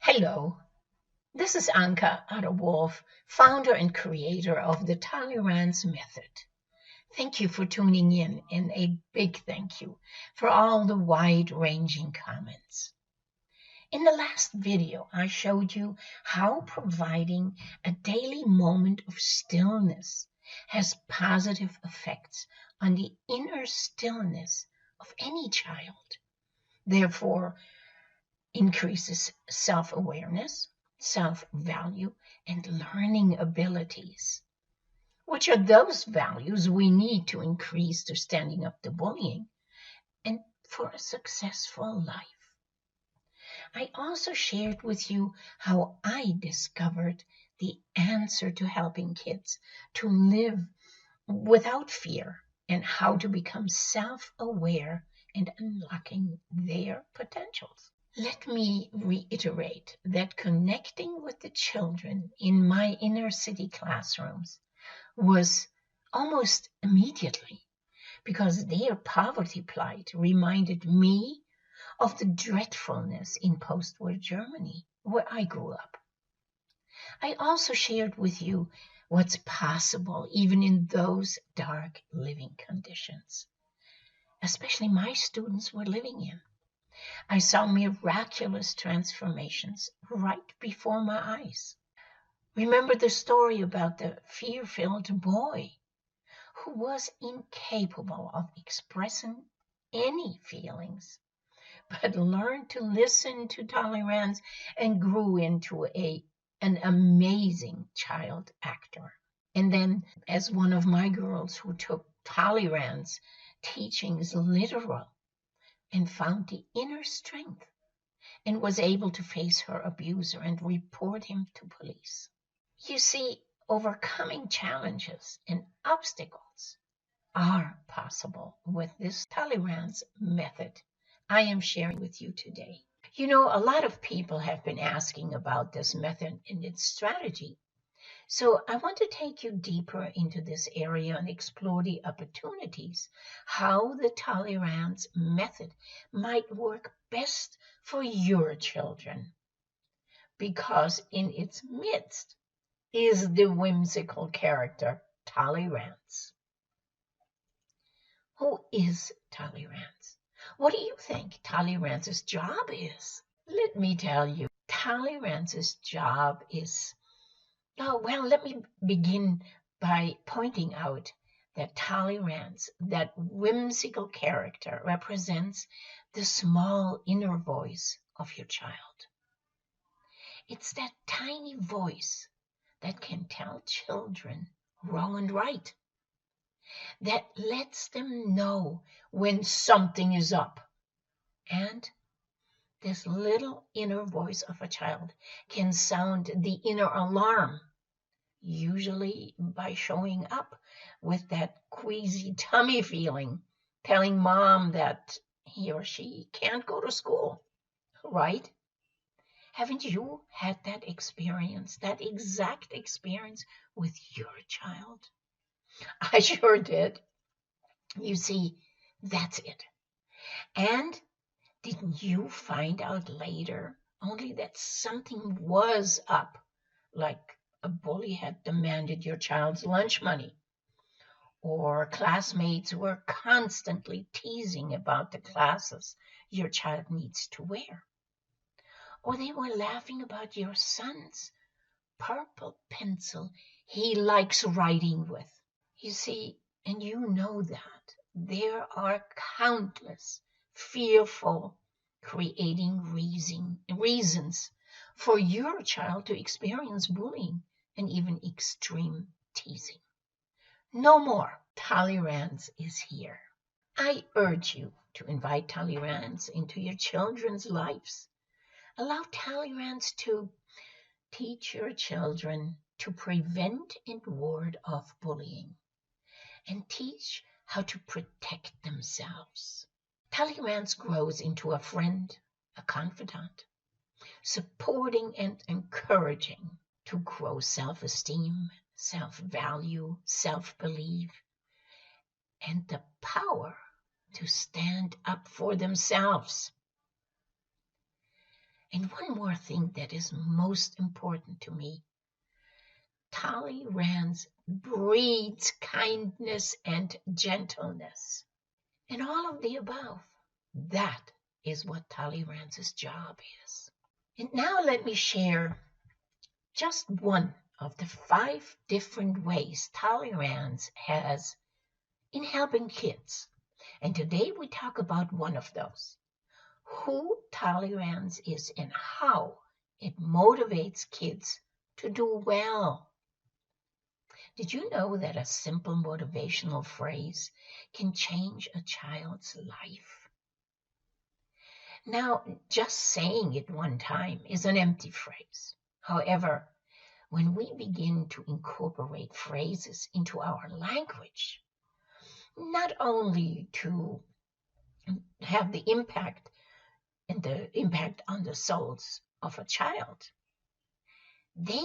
Hello, this is Anka Otterwolf, founder and creator of the Toley Ranz method. Thank you for tuning in, and a big thank you for all the wide-ranging comments. In the last video, I showed you how providing a daily moment of stillness has positive effects on the inner stillness of any child. Therefore, increases self-awareness, self-value, and learning abilities, which are those values we need to increase to standing up to bullying and for a successful life. I also shared with you how I discovered the answer to helping kids to live without fear and how to become self-aware and unlocking their potentials. Let me reiterate that connecting with the children in my inner city classrooms was almost immediately because their poverty plight reminded me of the dreadfulness in post-war Germany, where I grew up. I also shared with you what's possible even in those dark living conditions, especially my students were living in. I saw miraculous transformations right before my eyes. Remember the story about the fear-filled boy who was incapable of expressing any feelings, but learned to listen to Toley Ranz and grew into an amazing child actor. And then, as one of my girls who took Toley Ranz teachings literal, and found the inner strength and was able to face her abuser and report him to police. You see, overcoming challenges and obstacles are possible with this Toley Ranz method I am sharing with you today. You know, a lot of people have been asking about this method and its strategy. So I want to take you deeper into this area and explore the opportunities, how the Toley Ranz method might work best for your children. Because in its midst is the whimsical character Toley Ranz. Who is Toley Ranz? What do you think Toley Ranz's job is? Let me tell you, Toley Ranz's job is let me begin by pointing out that Toley Ranz, that whimsical character, represents the small inner voice of your child. It's that tiny voice that can tell children wrong and right, that lets them know when something is up. And this little inner voice of a child can sound the inner alarm, usually by showing up with that queasy tummy feeling, telling mom that he or she can't go to school, right? Haven't you had that experience, that exact experience with your child? I sure did. You see, that's it. And didn't you find out later only that something was up, like a bully had demanded your child's lunch money, or classmates were constantly teasing about the classes your child needs to wear, or they were laughing about your son's purple pencil he likes writing with? You see, and you know that there are countless fearful creating reasons for your child to experience bullying and even extreme teasing. No more. Toley Ranz is here. I urge you to invite Toley Ranz into your children's lives. Allow Toley Ranz to teach your children to prevent and ward off bullying and teach how to protect themselves. Toley Ranz grows into a friend, a confidant, supporting and encouraging to grow self-esteem, self-value, self-belief, and the power to stand up for themselves. And one more thing that is most important to me. Toley Ranz breeds kindness and gentleness. And all of the above. That is what Toley Ranz's job is. And now let me share just one of the 5 different ways Toley Ranz has in helping kids. And today we talk about one of those. Who Toley Ranz is and how it motivates kids to do well. Did you know that a simple motivational phrase can change a child's life? Now, just saying it one time is an empty phrase. However, when we begin to incorporate phrases into our language, not only to have the impact and the impact on the souls of a child, they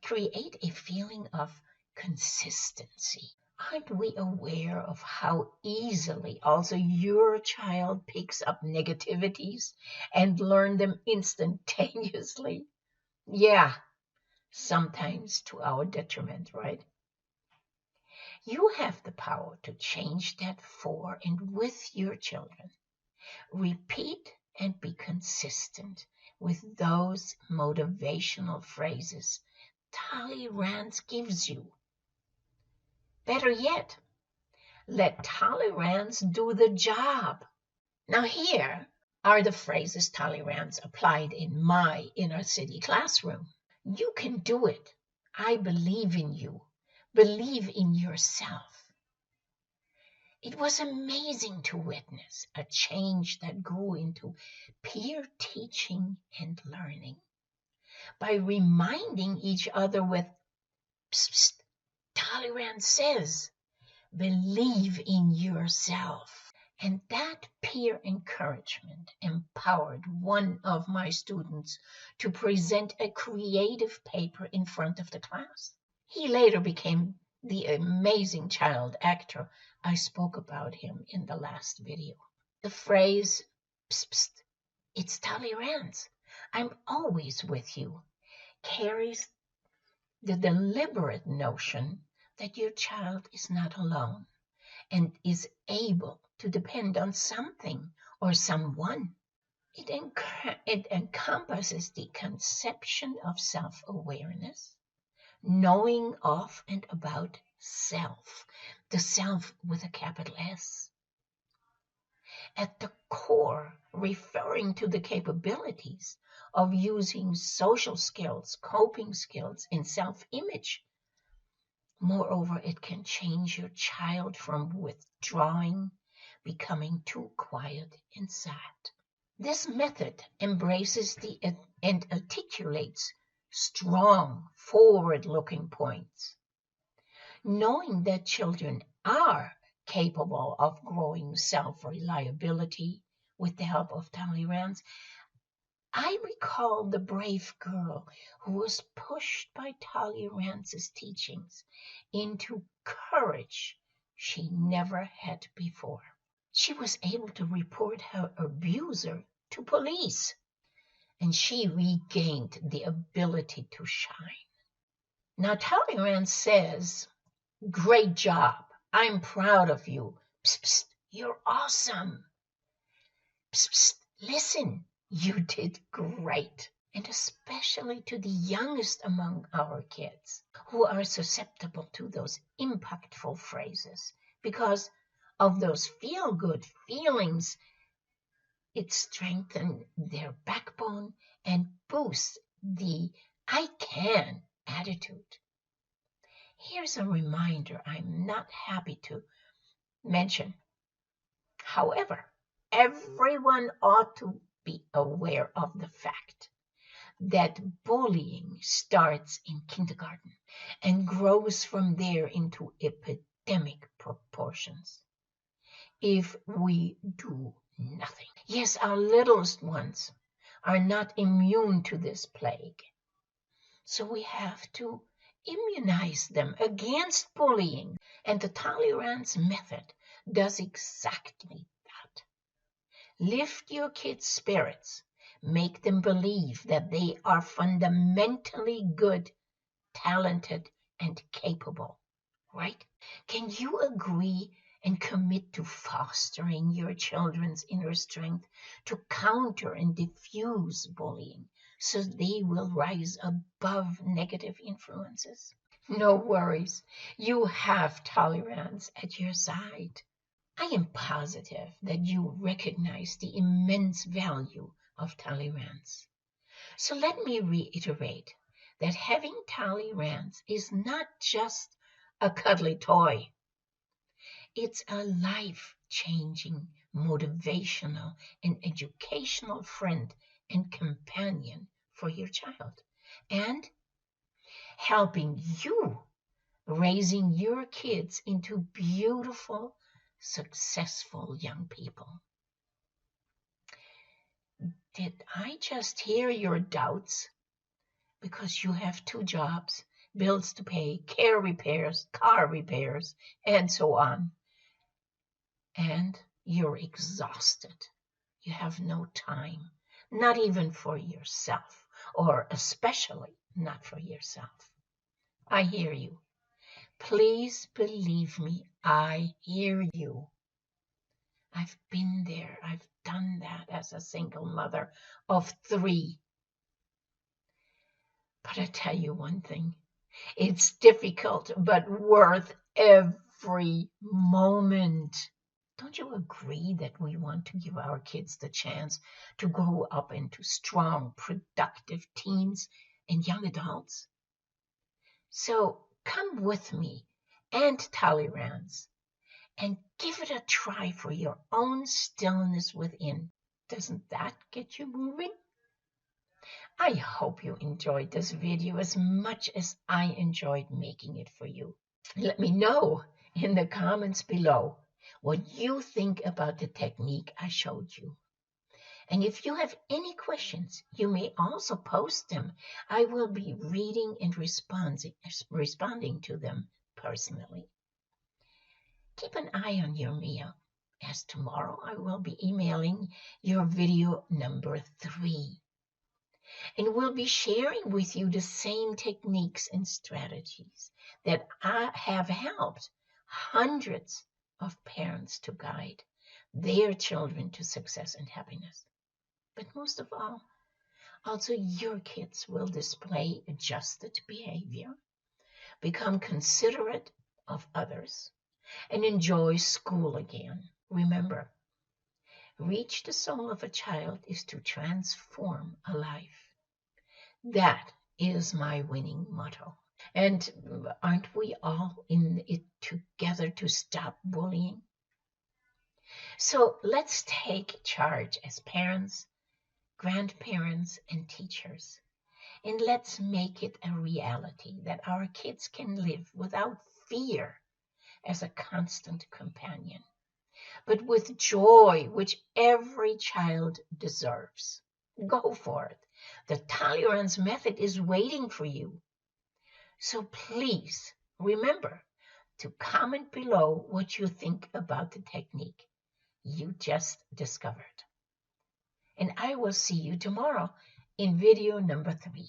create a feeling of consistency. Aren't we aware of how easily also your child picks up negativities and learn them instantaneously? Yeah, sometimes to our detriment, right? You have the power to change that for and with your children. Repeat and be consistent with those motivational phrases Toley Ranz gives you. Better yet, let Toley Ranz do the job. Now here are the phrases Toley Ranz applied in my inner city classroom. You can do it. I believe in you. Believe in yourself. It was amazing to witness a change that grew into peer teaching and learning. By reminding each other with, psst, psst, Toley Ranz says, believe in yourself. And that peer encouragement empowered one of my students to present a creative paper in front of the class. He later became the amazing child actor I spoke about him in the last video. The phrase, psst, psst, it's Toley Ranz, I'm always with you, carries the deliberate notion that your child is not alone and is able to depend on something or someone. It encompasses the conception of self-awareness, knowing of and about self, the self with a capital S. At the core, referring to the capabilities of using social skills, coping skills, and self-image. Moreover, it can change your child from withdrawing, becoming too quiet and sad. This method embraces and articulates strong, forward-looking points. Knowing that children are capable of growing self-reliability with the help of Toley Ranz, I recall the brave girl who was pushed by Toley Ranz's teachings into courage she never had before. She was able to report her abuser to police, and she regained the ability to shine. Now, Toley Ranz says, great job. I'm proud of you. Psst, psst, you're awesome. Psst, psst, listen. You did great, and especially to the youngest among our kids who are susceptible to those impactful phrases because of those feel-good feelings. It strengthens their backbone and boosts the I can attitude. Here's a reminder I'm not happy to mention. However, everyone ought to be aware of the fact that bullying starts in kindergarten and grows from there into epidemic proportions if we do nothing. Yes, our littlest ones are not immune to this plague, so we have to immunize them against bullying, and the Toley Ranz method does exactly that. Lift your kids' spirits Make them believe that they are fundamentally good, talented, and capable, right? Can you agree and commit to fostering your children's inner strength to counter and diffuse bullying so they will rise above negative influences? No worries. You have Toley Ranz at your side. I am positive that you recognize the immense value of Toley Ranz. So let me reiterate that having Toley Ranz is not just a cuddly toy. It's a life-changing, motivational, and educational friend and companion for your child, and helping you raising your kids into beautiful, successful young people. Did I just hear your doubts? Because you have 2 jobs, bills to pay, car repairs, and so on. And you're exhausted. You have no time, not even for yourself, or especially not for yourself. I hear you. Please believe me, I hear you. I've been there. I've done that as a single mother of 3. But I tell you one thing, it's difficult, but worth every moment. Don't you agree that we want to give our kids the chance to grow up into strong, productive teens and young adults? So come with me and Toley Ranz and give it a try for your own stillness within. Doesn't that get you moving? I hope you enjoyed this video as much as I enjoyed making it for you. Let me know in the comments below what you think about the technique I showed you. And if you have any questions, you may also post them. I will be reading and responding to them personally. Keep an eye on your mail, as tomorrow I will be emailing your video number 3. And we'll be sharing with you the same techniques and strategies that I have helped hundreds of parents to guide their children to success and happiness. But most of all, also your kids will display adjusted behavior, become considerate of others, and enjoy school again. Remember, reach the soul of a child is to transform a life. That is my winning motto. And aren't we all in it together to stop bullying? So let's take charge as parents, grandparents, and teachers. And let's make it a reality that our kids can live without fear as a constant companion, but with joy, which every child deserves. Go for it. The Toley Ranz method is waiting for you. So please remember to comment below what you think about the technique you just discovered. And I will see you tomorrow in video number 3.